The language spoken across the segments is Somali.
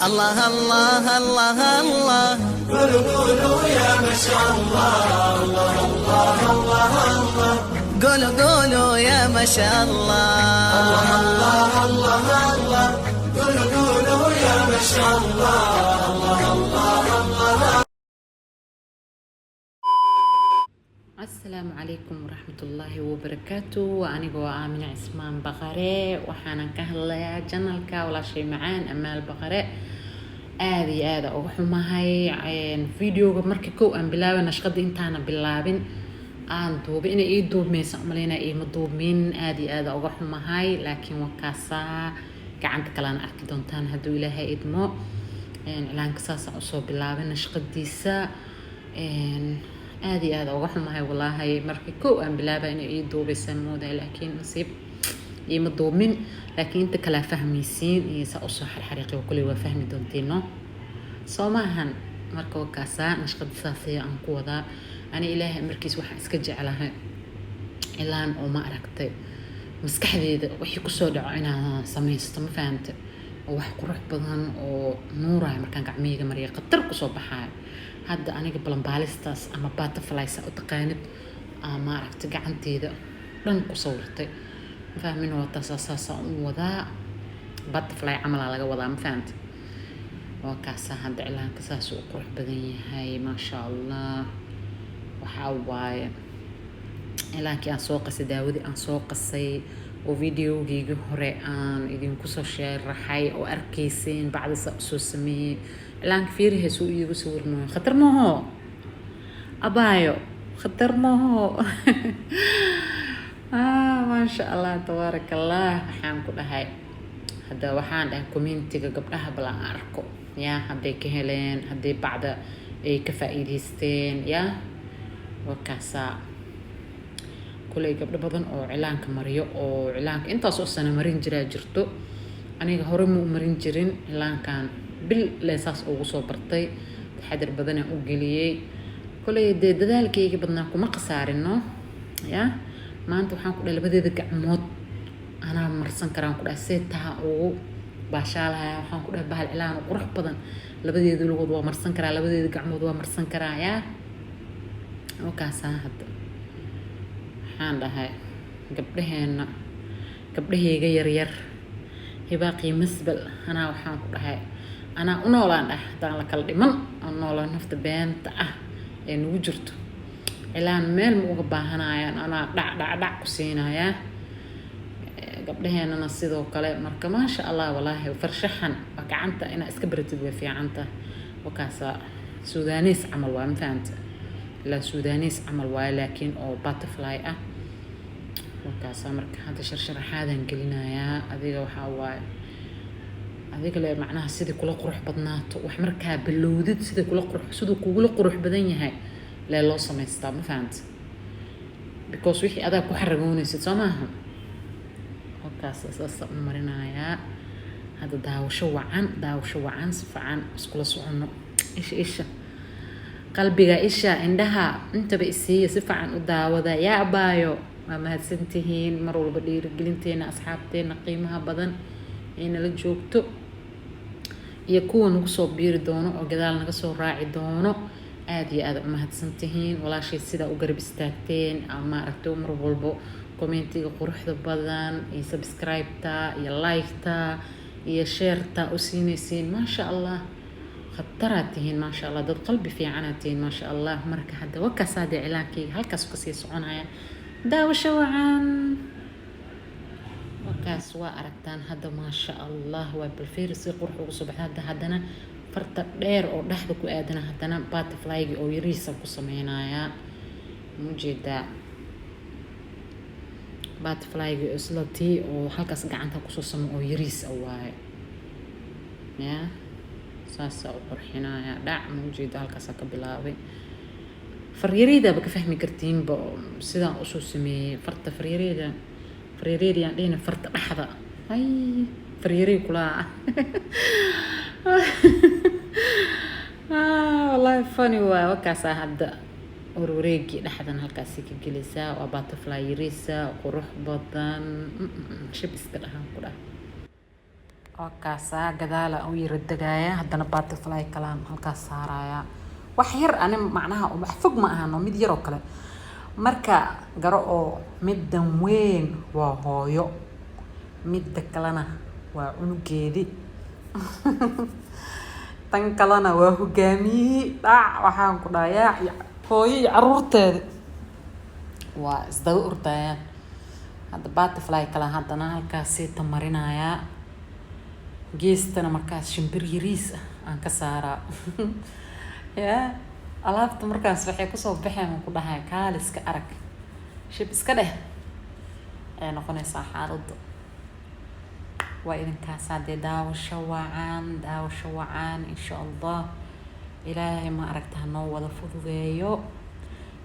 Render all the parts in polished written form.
الله الله الله الله قولوا قولوا يا ما شاء الله الله الله الله الله قولوا قولوا يا ما شاء الله الله الله الله الله قولوا قولوا يا ما شاء الله الله الله الله. السلام عليكم ورحمة الله وبركاته. وأنا جوا آمنة عثمان بقرة وحنا كهلا جنالك ولا شيء معان أما البقرة هذا وحما هاي فيديو مرككو أم بلاوي نشقد إنتانا بلابين aan duuba inay ii duubmayso umaleyna iima duubmin aada uga xumahay laakiin wakaasaa gacanta kalena arki doontaan hadduu ilaahay idmo cilaanka saasaan usoo bilaabay nashqadiisa aada uga xumahay walaahi markii kow aan bilaaba inay ii duubaysa moodaa laakiin nasiib iima duubmin laakiin inta kala fahmaysiin iyo saa usoo xarxariiqi kulli waa fahmi doontiino soo maahan marka wakaasaa nashqadiisaasi aan ku wadaa أنا إلهي مركز واحد إسكجع لها إلان وما أركت مسكحدي وحي كسود عنا سميست ما فهمت وواحد قروح بدن ونورة مركان قعمية مريا قطر كسود بحال هذا أنا قبل باليستاس أما بات فلايسة وتقاند ما أركت قعنتي ذا لن كسورتي فاهمين وتصاصا وذا بات فلاي عمل على وضع ما فهمت وكاسا هذا إلان كساس وقروح بدن هاي ما شاء الله waxaa ilaankii aan soo qasay daawadii aan soo qasay oo videogiiga hore aan idinku soo sharaxay oo arkayseen bacda soo sameeyay ilaanka fiirihiisa uu iigu sawirnayo khatar maaho abaayo khatar maaho maasha allah tabaaraka allah waxaan ku dhahay hadda waxaan dhahay commentiga gabdhaha balan arko yaa hadday ka heleen hadday bacda ay ka faa'iidaysteen yaa وكاسا كل قبل بدن أو إعلان كمريو أو إعلان أنت أصلا مرين جرا جرتو أنا هرمو مرين جرين إعلان كان بالأساس أو صوبرتي حدر بدن أو جليي كل ذلك يجي بدناكم ما قصارنه يا ما أنتوا حنقول اللي بدي ذك عمود أنا مرسن كرام كل أسيتها أو باشالها حنقول بهالإعلان وروح بدن اللي بدي ذلك وضوا مرسن كرا اللي بدي ذك عمود ومرسن كرا يا وكاسا هذا حان لها قبلهن قبله يغير هباقي مسبل أنا وحان لها أنا أنولان دان لك الدمن أنولان نفت بنت إن وجرت إلان ميل مغباهنا أنا دع كسينا يا قبلهن أنا سيدو كلا مركا ما شاء الله والله وفرشحن وكعنت أنا اسكبرت في عنته وكاسا سودانيس عمل وان فهمت لا سودانيس عمل واي لكن أو باتفلاي وكاسا مركا هذا شرشر هذا نقلنا يا أذيك وحاواي أذيك اللي معناها سيدي كل قروح بدنات وحمركها باللودد سيدي كل قروح سيدي كل قروح بدنيا هاي لا لو سميستا ما فهمت because وحي أذا كحرقوني سيد سماهم وكاسا ساسا مرنا يا هذا داو شو عن سفعان اسكول سعنو إيش qalbiga isha indhaha intaba isiiya si fiican u daawada yaa abaayo waa mahadsantihiin mar walba dhiirigelinteena asxaabteena qiimaha badan ee nala joogto iyo kuwa nagu soo biiri doono oo gadaal naga soo raaci doono aad iyo aad u mahadsantihiin walaashay sida u garab istaagteen ama aragtay mar walba commentiga quruxda badan iyo subscribe-ta iyo like-ta iyo share-ta u siinaysiin ma sha Allah خطراتهن ما شاء الله ضد قلبي في عناتين ما شاء الله مركه حدا وكاس هذا علاكي هلكاس كسي سعنايا داو شوعان وكاس واركتان هذا ما شاء الله وبالفيرس يقرح وصبح هذا فرت دير او دحدك ادنا هدنا بات فلايغي او يريسا كسمينايا مجيدا بات فلايغي اسلتي او هلكاس غعنتا كسو سمو او يريس او واي يا ساسا وقرحنايا دع موجود هالكاسا كبلاوي فريريدا بك فهمي كرتين سيدا أسو سمي فرطة فريريدا يعني دينا فرطة لحظة هاي فريري كلا والله فاني وكاسا هدا وروريكي لحظة هالكاسي كجلسا وبات فلايريسا وقروح بطن شب استرها كلا وكاسا قدالة أو يردقايا هدنا butterfly كلام هالكاس سارايا وحير أنا معناها ومحفوق معها إنه ميد يرو كله مركا قرأوا مدن وين وهايو مد كلنا وعنقيدي tan kalena waa hogaamiyey waxaan ku dhahayaa hooyo caruurteeda waa isdaba ordayaan hadda butterfly kala haddana halkaasii tamarinayaa geestana markaas shimbir yariis ah aan ka saaraa yaa alaabta markaas waxay kusoo baxeen aan ku dhahay kaaliska arag shib iska dheh ay noqonaysaa xaaladda waa idinkaas haddee daawasho wacaan insha allah ilaahay ma aragta hanoo wada fududeeyo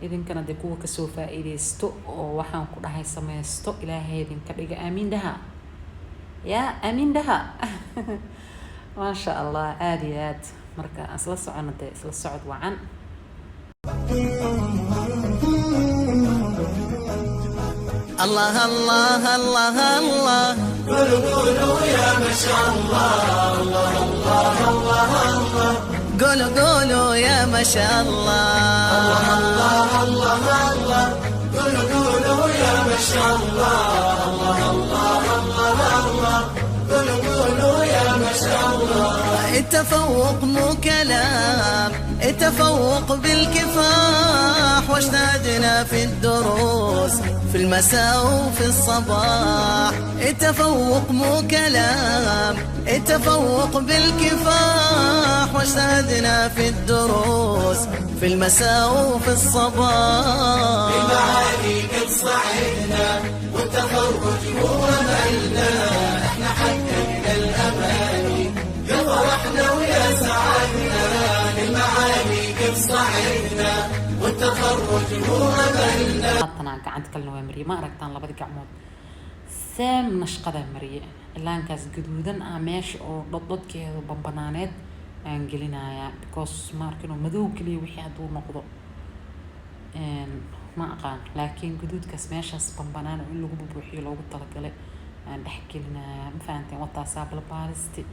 idinkana dee kuwa kasoo faa'iidaysto oo waxaan ku dhahay samaysto ilaahay idinka dhiga aamiin dhaha yaa aamiin dhaha maasha allah aada iyo aad marka isla socono dee isla socod wacan الله الله الله الله قولوا يا ما شاء الله الله الله الله الله قولوا يا ما شاء الله الله الله الله قولوا يا ما شاء الله الله الله الله الله قولوا يا ما شاء الله التفوق مو كلام التفوق بالكفاح واجتهدنا في الدروس في المساء وفي الصباح التفوق مو كلام التفوق بالكفاح واجتهدنا في الدروس في المساء وفي الصباح المعاني قد صعدنا والتخرج هو مالنا احنا حققنا الاماني يا فرحنا ويا سعدنا المعاني قد صعدنا والتخرج هو مالنا أنا قاعد أتكلم ومري ما أركتان لبدي قعمود سام نشقة مري الآن كاس جدودا عماش أو ضد كده بمبنانات أنجلينا يا because ما أركنه مذوق لي وحي عدو نقضه ما أقان لكن جدود كاس ماشاس بمبنان وإلو بروحي لو بطلق له نحكي لنا مفانتي وطا ساب البارستي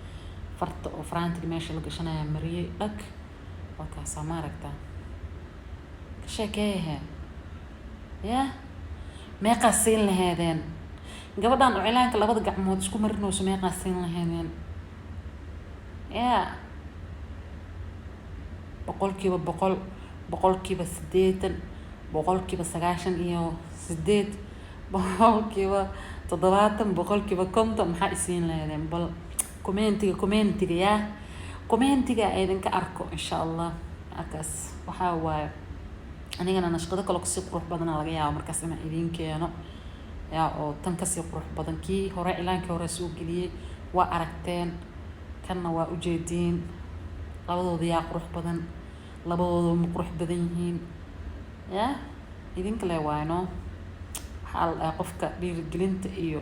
فرط وفرانتي ماشي لقشنا يا مري لك وكاسا ما أركتان شكاها يا ما قاسين لهذين قبضان وعلانك لبض قعمود شكو مرنوش ما قاسين لهذين يا بقول كيبا بقول كيبا سديتن بقول كيبا سقاشن إيو سديت بقول كيبا تضباطن بقول كيبا كنتم حاسين لهذين بل كومنتيga يا كومنتيga أيضا كأركو إن شاء الله أكاس وحاواي anigana nashqado kale ku si qurux badan laga yaabo markaas inaan idin keeno yaa oo tan ka si qurux badan kii hore ilaankii hore soo galiyay waa aragteen kanna waa u jeedin labadooda yaa qurux badan labadooda ma qurux badan yihiin yaa idin kale waano xal qofka dhiirigelinta iyo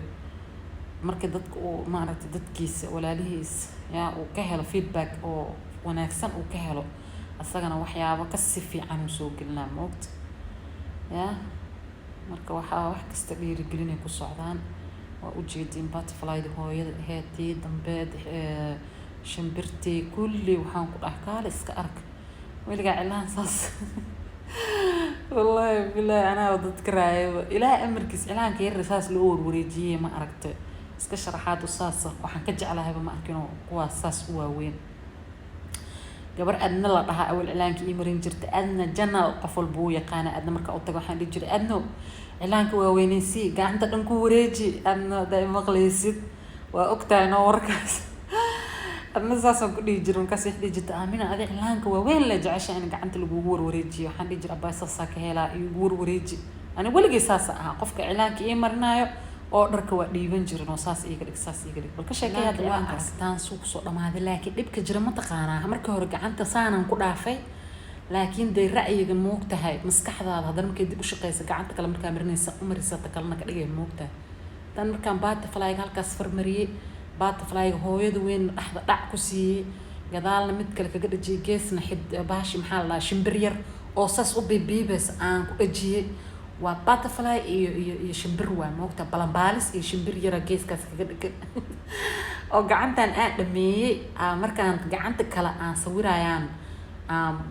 marka dadku uu ma aragtay dadkiisa walaalihiis yaa uu ka helo feedback oo wanaagsan uu ka helo asagana waxyaabo ka si fiican u soo gelina moogta yaa marka wax kasta dhiirigelinay ku socdaan waa u jeedin butterfly hooyada heedii dambeed shimbirtii kulli waxaan ku dhax kaal iska ark weliga cilaan saas wallahi billahi ana dadka raayay ilaa amarkiis cilaanka yar saas loo warwareejiyay ma aragtay iska sharaxaad u saas waxaan ka jeclahay ma arkino kuwa saas u waaweyn gabar adna la dhahaa awal cilaanka ii marin jirta adna janal qof walba uu yaqaan adna marka u tago waxaan dhihi jiray adno cilaanka waa weynaysi gacanta dhan ku wareeji adna day maqlaysid waa ogtahay noo warkaas adna saasaan ku dhihi jiray markaas wax dhihi jirta aamina adi cilaanka waa weyn la jecesha in gacanta lagu warwareejiyo waxaan dhihi jiray abbaay saasaa ka helaa igu warwareeji ani weligay saas ah qofka cilaanka ii marinayo oo dharka waa dhiiban jirin oo saas iiga dhig bal ka sheekay hadda waan aragtaan suuq soo dhamaaday laakiin dhibka jira ma taqaanaa markii hore gacanta saanan ku dhaafay laakiin day ra'yiga moogtahay maskaxdaada haddana markay dib u shaqeysa gacanta kale markaa marinaysa u marisa ta kalena ka dhigay moogtahay tan markaan butterfly halkaas farmariyay butterfly hooyada weyn dhaxda dhac ku siiyay gadaalna mid kale kaga dhajiyay geesna baashi maxaa la dhahaa shimbir yar oo saas u bibiibas aan ku dhajiyay waa butterfly iyo shimbir waa moogta balambaalis iyo shimbir yara geeskaas kaga dhagan oo gacantan aan dhameeyay markaan gacanta kale aan sawirayaan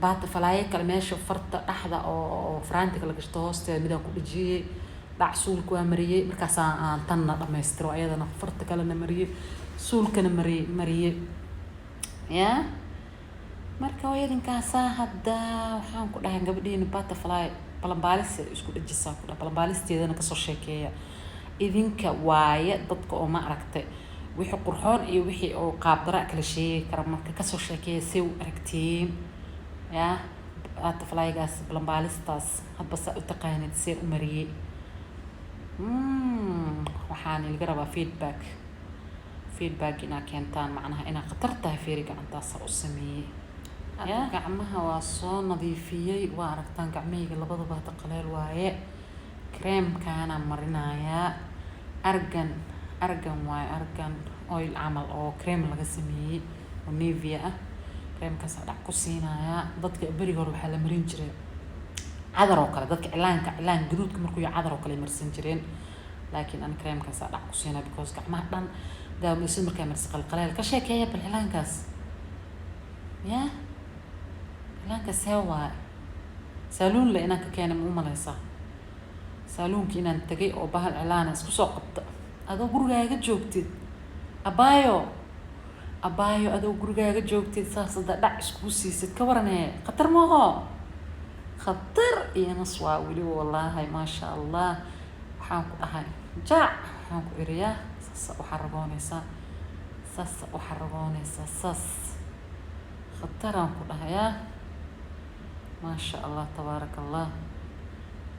butterfly kale meesha farta dhaxda oo faraantiga la gashto hoosteeda midaan ku dhajiyay dhac suulka waa mariyay markaas aan tanna dhameystiro ayadana farta kalena mariyay suulkana mariyay ya marka hooyadinkaas hadda waxaan ku dhahay gabadheena butterfly balanbaalis isku dhajisaa ku dhahay balanbaalisteedana kasoo sheekeeya idinka waaye dadka oo ma aragtay wixii qurxoon iyo wixii oo qaab dara kala sheegi kara marka kasoo sheekeeya si u aragtiin ya butterflygaas balanbaalistaas hadba saa u taqaanid see u mariyay waxaan laga rabaa feedback inaa keentaan macnaha inaa khatar tahay feeri gacantaasa u sameeyey gacmaha waa soo nadiifiyey waa aragtaan gacmahayga labadaba hada qaleel waaye creamkaana marinayaa argan waaye argan oil camal oo cream laga sameeyey oo Nivea ah creamkaas dhac ku siinayaa dadka bariga hore waxaa la marin jiray cadar oo kale dadka cilaan gaduudka markuu yahay cadar oo kale marsan jireen laakiin aan creamkaas dhac ku siinaa because gacmaha dhan daawayso markay marsi qalqaleel ka sheekeeya bal cilaankaas ya cilaankaas waa saloon la inaan ka keenay ma u malaysaa saloonki inaan tagay oo bahal cilaan isku soo qabta adoo gurigaaga joogtid abaayo adoo gurigaaga joogtid saasada dhac isku siisid ka waranee khatar maaho khatar iyo nas waa weli wallaahi maasha allah waxaan ku dhahay jaac waxaan ku iriyaa saas waxaa ragoonaysaa saas khataraan ku dhahayaa maasha allah tabaaraka allah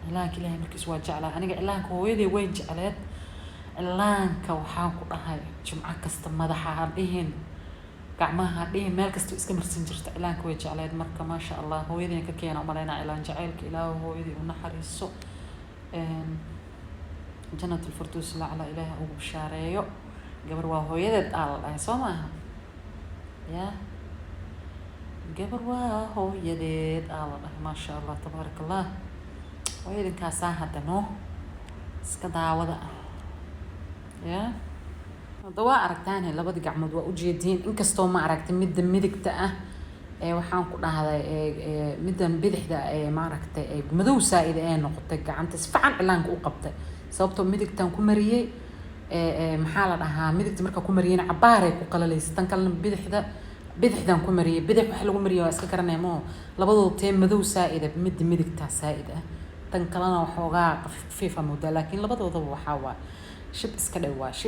cilaanka ilaahay markiis waa jeclaa aniga cilaanka hooyaday way jecleed cilaanka waxaan ku dhahay jumco kasta madaxa ha dhihin gacmaha ha dhihin meel kasta iska marsan jirta cilaanka way jecleed marka maasha allah hooyaday ka keena umaleynaa cilaan jacaylka ilaahu hooyaday u naxariiso jannatul firdaws lacala ilaahay ugu bishaareeyo gabar waa hooyadeed la dhahay soo maaha ya gabar waa hooyadeed la dhahay maasha allah tabaaraka allah hooyadinkaasaa hadda noo iska daawada ya hadda waa aragtaan labada gacmood waa ujeediin inkastoo ma aragtay midda midigta ah waxaan ku dhahday middan bidixda ma aragtay madow saa'id noqotay gacanta si fiican cilaanka u qabtay sababtoo midigtan ku mariyay maxaa la dhahaa midigta marka ku mariyayna cabaaray ku qalalaysa tan kalena bidixdan ku mariyay bidix wax lagu mariyay waa iska garanay ma labadooda tee madow saa'id midigta saa'id tan kalena waxoogaa fiifa moodaa laakiin labadoodaba waxaa waa shib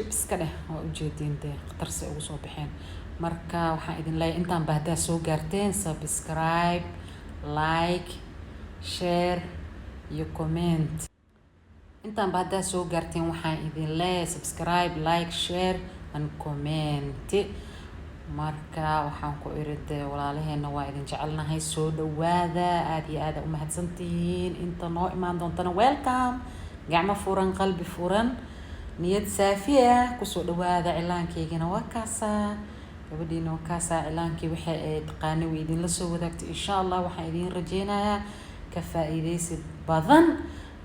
iska dheh waa ujeediin dee khatar se ugu soo baxeen marka waxaan idin leeyahay intaan ba haddaa soo gaarteen subscribe like share iyo comment intaan ba haddaa soo gaarteen waxaan idin leeyahay subscribe like share and comment marka waxaan ku iride walaalaheena waa idin jecelnahay soo dhawaada aad iyo aad u mahadsantihiin inta noo imaan doontana welcome gacmo furan qalbi furan niyad saafiya kusoo dhawaada cilaankaygana waa kaasaa gabadhiina waa kaasaa cilaankii waxay ay taqaanay way idinla soo wadaagtay insha allah waxaan idin rajeynayaa ka faa'iidaysid badan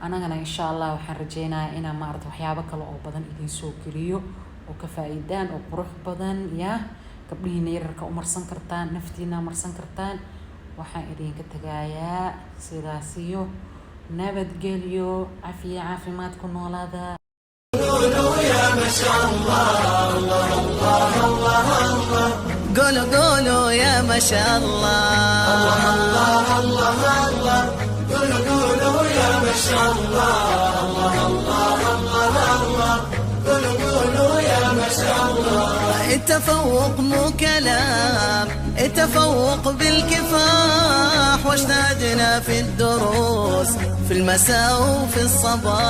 anagana insha allah waxaan rajeynayaa inaan maarata waxyaabo kale oo badan idin soo geliyo oo ka faa'iidaan oo qurux badan ya gabdhihiina yararka u marsan kartaan naftiina marsan kartaan waxaan idinka tagayaa sidaas iyo nabadgelyo cafiya caafimaad ku noolaada قولوا يا ما شاء الله الله الله الله الله قولوا يا ما شاء الله الله الله الله الله قولوا يا ما شاء الله الله الله الله الله قولوا يا ما شاء الله التفوق مو كلام التفوق بالكفاح واجتهدنا في الدروس في المساء وفي الصباح